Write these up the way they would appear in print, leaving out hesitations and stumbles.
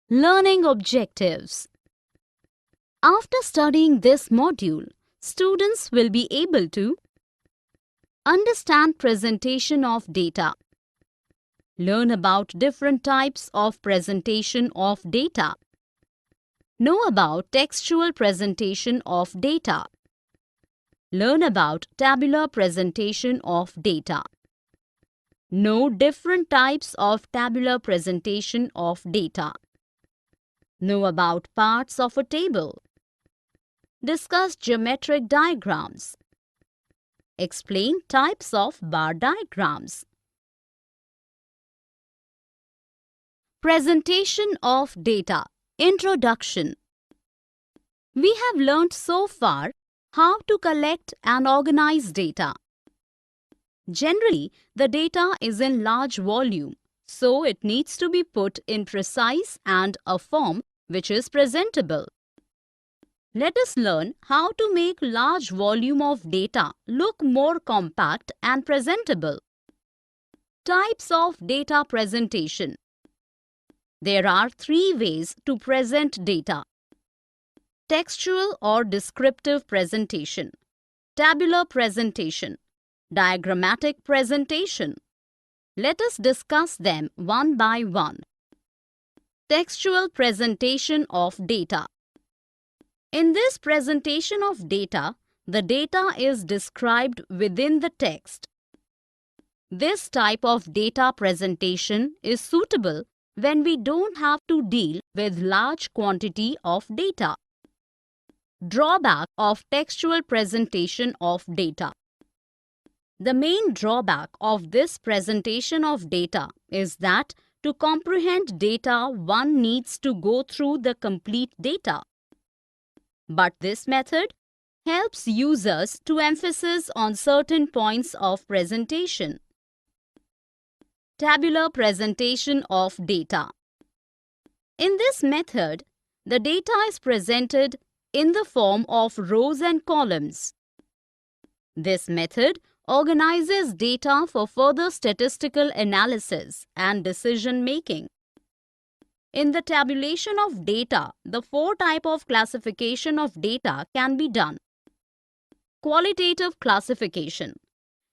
Learning objectives. After studying this module, students will be able to understand presentation of data, learn about different types of presentation of data, know about textual presentation of data, learn about tabular presentation of data, know different types of tabular presentation of data, know about parts of a table, discuss geometric diagrams, explain types of bar diagrams. Presentation of data. Introduction. We have learnt so far how to collect and organize data. Generally, the data is in large volume, so it needs to be put in precise and a form which is presentable. Let us learn how to make large volume of data look more compact and presentable. Types of data presentation. There are three ways to present data: textual or descriptive presentation, tabular presentation, diagrammatic presentation. Let us discuss them one by one. Textual presentation of data. In this presentation of data, the data is described within the text. This type of data presentation is suitable when we don't have to deal with large quantity of data. Drawback of textual presentation of data. The main drawback of this presentation of data is that to comprehend data, one needs to go through the complete data. But this method helps users to emphasize on certain points of presentation. Tabular presentation of data. In this method, the data is presented in the form of rows and columns. This method organizes data for further statistical analysis and decision making. In the tabulation of data, the four types of classification of data can be done. Qualitative classification.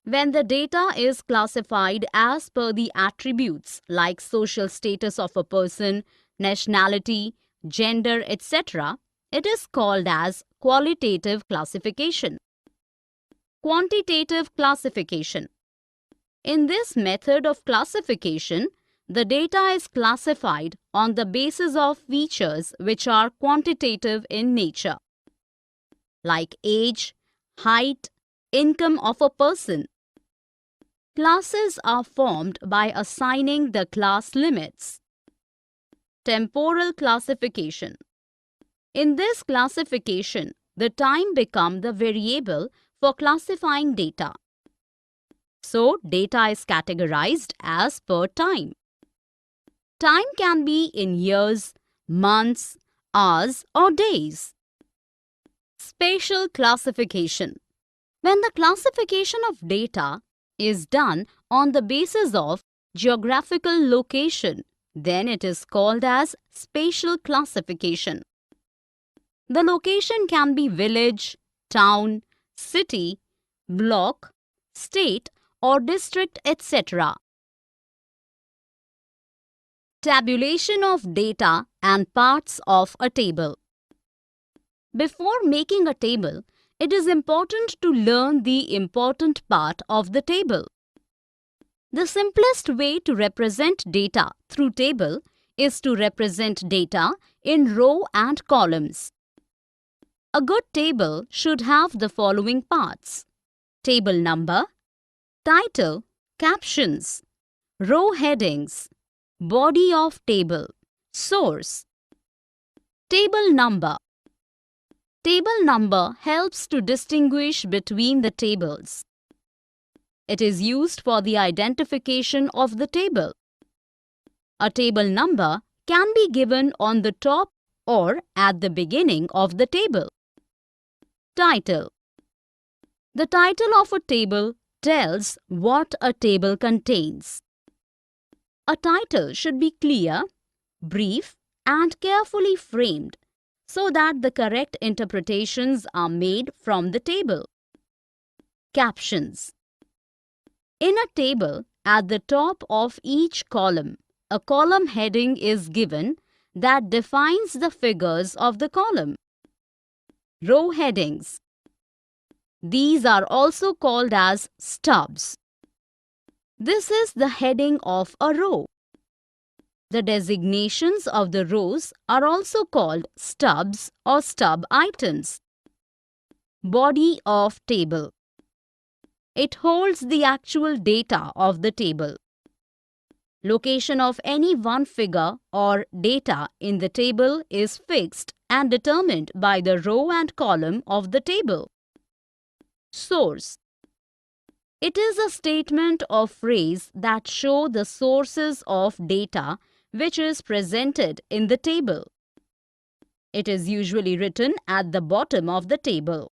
When the data is classified as per the attributes like social status of a person, nationality, gender, etc., it is called as qualitative classification. Quantitative classification. In this method of classification, the data is classified on the basis of features which are quantitative in nature, like age, height, income of a person. Classes are formed by assigning the class limits. Temporal classification. In this classification, the time becomes the variable for classifying data. So, data is categorized as per time. Time can be in years, months, hours, or days. Spatial classification. When the classification of data is done on the basis of geographical location, then it is called as spatial classification. The location can be village, town, city, block, state, or district, etc. Tabulation of data and parts of a table. Before making a table, it is important to learn the important part of the table. The simplest way to represent data through table is to represent data in row and columns. A good table should have the following parts: table number, title, captions, row headings, body of table, source. Table number. Table number helps to distinguish between the tables. It is used for the identification of the table. A table number can be given on the top or at the beginning of the table. Title. The title of a table tells what a table contains. A title should be clear, brief, and carefully framed so that the correct interpretations are made from the table. Captions. In a table, at the top of each column, a column heading is given that defines the figures of the column. Row headings. These are also called as stubs. This is the heading of a row. The designations of the rows are also called stubs or stub items. Body of table. It holds the actual data of the table. Location of any one figure or data in the table is fixed and determined by the row and column of the table. Source. It is a statement or phrase that shows the sources of data which is presented in the table. It is usually written at the bottom of the table.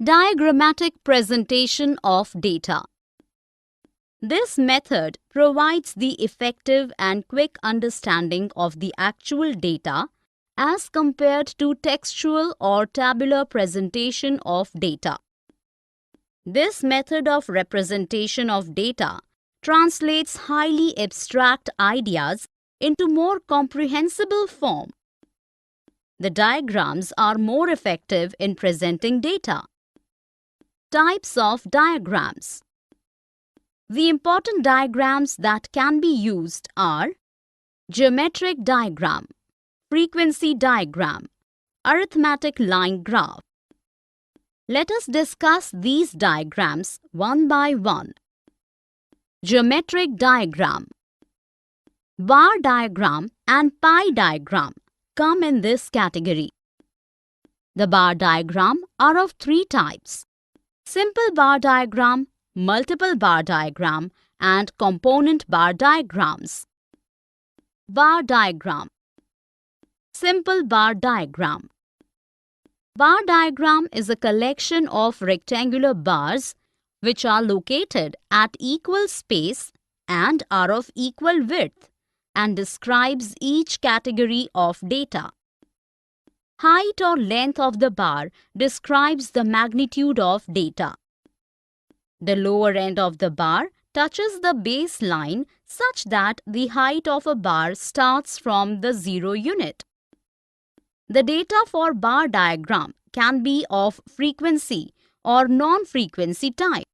Diagrammatic presentation of data. This method provides the effective and quick understanding of the actual data as compared to textual or tabular presentation of data. This method of representation of data translates highly abstract ideas into more comprehensible form. The diagrams are more effective in presenting data. Types of diagrams. The important diagrams that can be used are geometric diagram, frequency diagram, arithmetic line graph. Let us discuss these diagrams one by one. Geometric diagram. Bar diagram and pie diagram come in this category. The bar diagram are of three types: simple bar diagram, multiple bar diagram, and component bar diagrams. Bar diagram. Simple bar diagram. Bar diagram is a collection of rectangular bars which are located at equal space and are of equal width and describes each category of data. Height or length of the bar describes the magnitude of data. The lower end of the bar touches the base line such that the height of a bar starts from the 0 unit. The data for bar diagram can be of frequency or non-frequency type.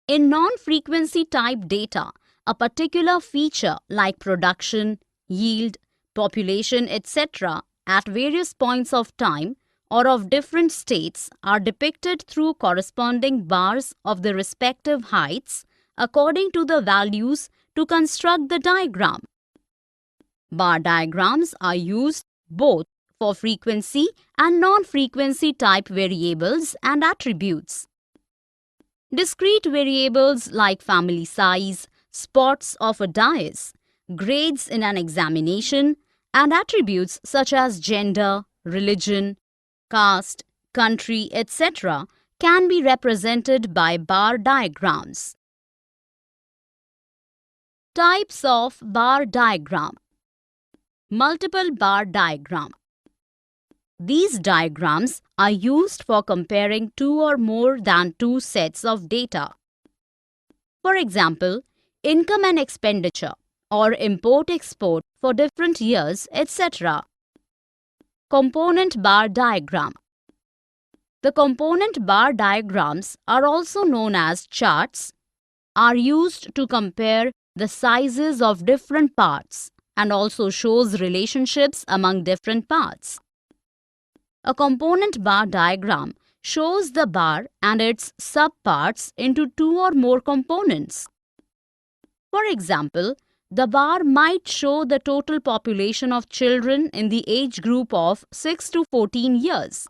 In non-frequency type data, a particular feature like production, yield, population, etc. at various points of time or of different states are depicted through corresponding bars of the respective heights according to the values to construct the diagram. Bar diagrams are used both for frequency and non-frequency type variables and attributes. Discrete variables like family size, spots of a dais, grades in an examination, and attributes such as gender, religion, caste, country, etc. can be represented by bar diagrams. Types of bar diagram. Multiple bar diagram. These diagrams are used for comparing two or more than two sets of data. For example, income and expenditure or import-export for different years, etc. Component bar diagram. The component bar diagrams are also known as charts, are used to compare the sizes of different parts and also shows relationships among different parts. A component bar diagram shows the bar and its subparts into two or more components. For example, the bar might show the total population of children in the age group of 6 to 14 years.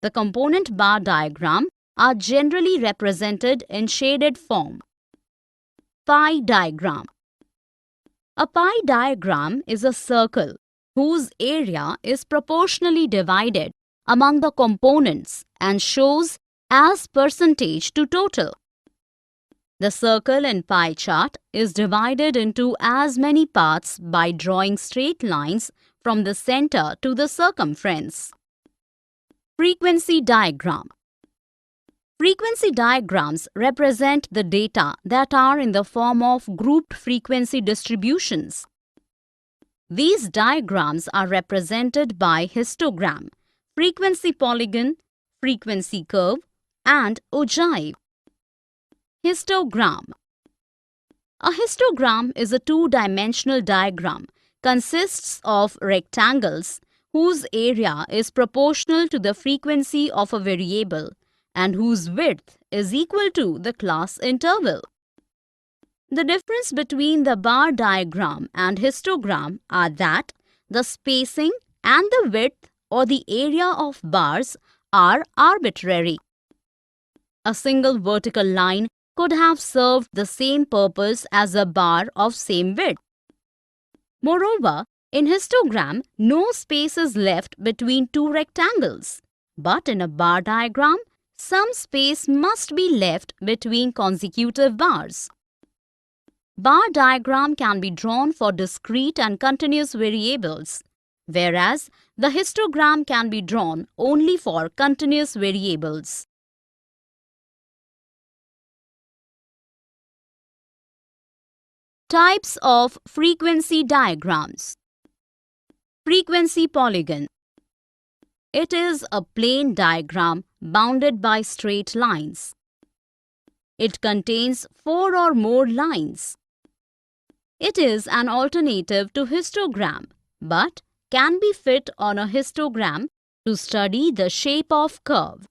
The component bar diagram are generally represented in shaded form. Pie diagram. A pie diagram is a circle whose area is proportionally divided among the components and shows as percentage to total. The circle in pie chart is divided into as many parts by drawing straight lines from the center to the circumference. Frequency diagram. Frequency diagrams represent the data that are in the form of grouped frequency distributions. These diagrams are represented by histogram, frequency polygon, frequency curve, and ogive. Histogram. A histogram is a two-dimensional diagram, consists of rectangles whose area is proportional to the frequency of a variable and whose width is equal to the class interval. The difference between the bar diagram and histogram are that the spacing and the width or the area of bars are arbitrary. A single vertical line could have served the same purpose as a bar of same width. Moreover, in histogram, no space is left between two rectangles, but in a bar diagram, some space must be left between consecutive bars. Bar diagram can be drawn for discrete and continuous variables, whereas the histogram can be drawn only for continuous variables. Types of frequency diagrams. Frequency polygon. It is a plane diagram bounded by straight lines. It contains 4 or more lines. It is an alternative to histogram, but can be fit on a histogram to study the shape of curve.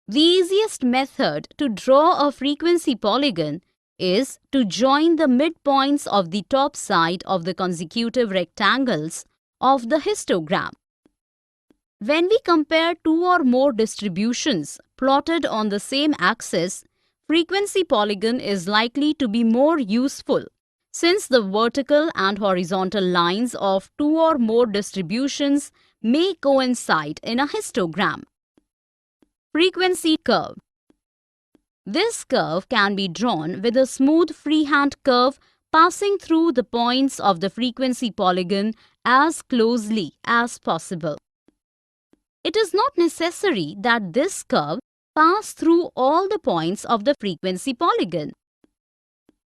The easiest method to draw a frequency polygon is to join the midpoints of the top side of the consecutive rectangles of the histogram. When we compare two or more distributions plotted on the same axis, frequency polygon is likely to be more useful since the vertical and horizontal lines of two or more distributions may coincide in a histogram. Frequency curve. This curve can be drawn with a smooth freehand curve passing through the points of the frequency polygon as closely as possible. It is not necessary that this curve pass through all the points of the frequency polygon.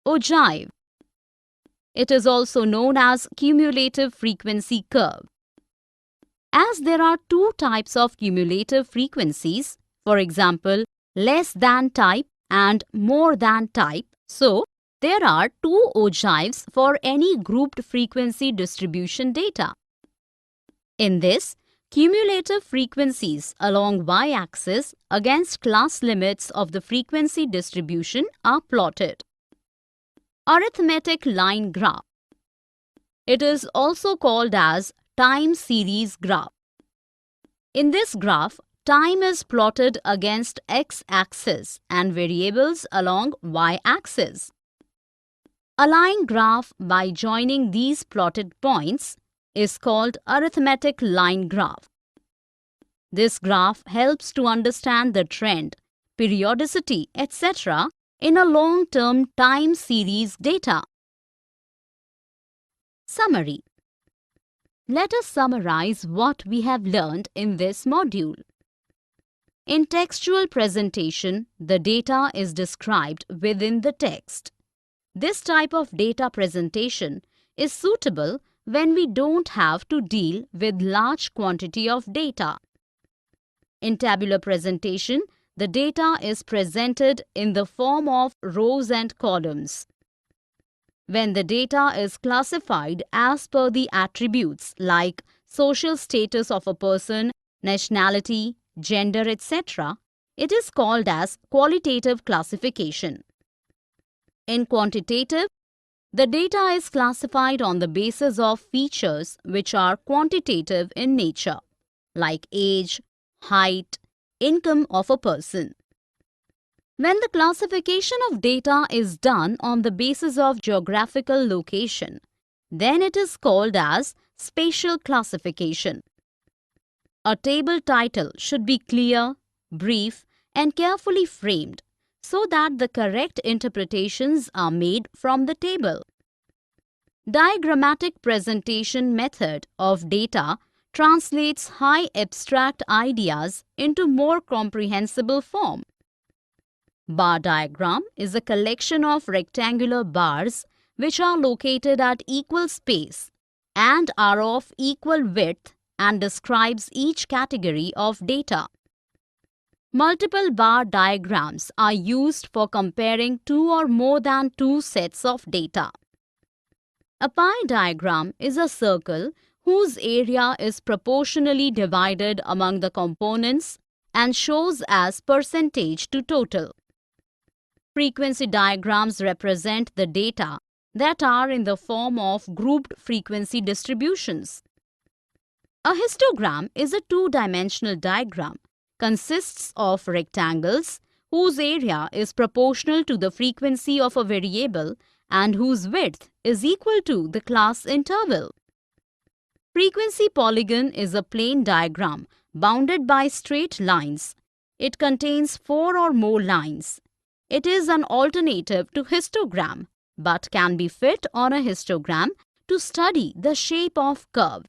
Ogive. It is also known as cumulative frequency curve. As there are two types of cumulative frequencies, for example, less than type and more than type, so there are two ogives for any grouped frequency distribution data. In this, cumulative frequencies along y-axis against class limits of the frequency distribution are plotted. Arithmetic line graph. It is also called as time series graph. In this graph, time is plotted against x-axis and variables along y-axis. A line graph by joining these plotted points is called arithmetic line graph. This graph helps to understand the trend, periodicity, etc. in a long-term time series data. Summary. Let us summarize what we have learned in this module. In textual presentation, the data is described within the text. This type of data presentation is suitable when we don't have to deal with large quantity of data. In tabular presentation, the data is presented in the form of rows and columns. When the data is classified as per the attributes like social status of a person, nationality, gender, etc., it is called as qualitative classification. In quantitative, the data is classified on the basis of features which are quantitative in nature, like age, height, income of a person. When the classification of data is done on the basis of geographical location, then it is called as spatial classification. A table title should be clear, brief, and carefully framed so that the correct interpretations are made from the table. Diagrammatic presentation method of data translates high abstract ideas into more comprehensible form. Bar diagram is a collection of rectangular bars which are located at equal space and are of equal width and describes each category of data. Multiple bar diagrams are used for comparing two or more than two sets of data. A pie diagram is a circle whose area is proportionally divided among the components and shows as percentage to total. Frequency diagrams represent the data that are in the form of grouped frequency distributions. A histogram is a two-dimensional diagram, consists of rectangles whose area is proportional to the frequency of a variable and whose width is equal to the class interval. Frequency polygon is a plane diagram bounded by straight lines. It contains four or more lines. It is an alternative to histogram but can be fit on a histogram to study the shape of curve.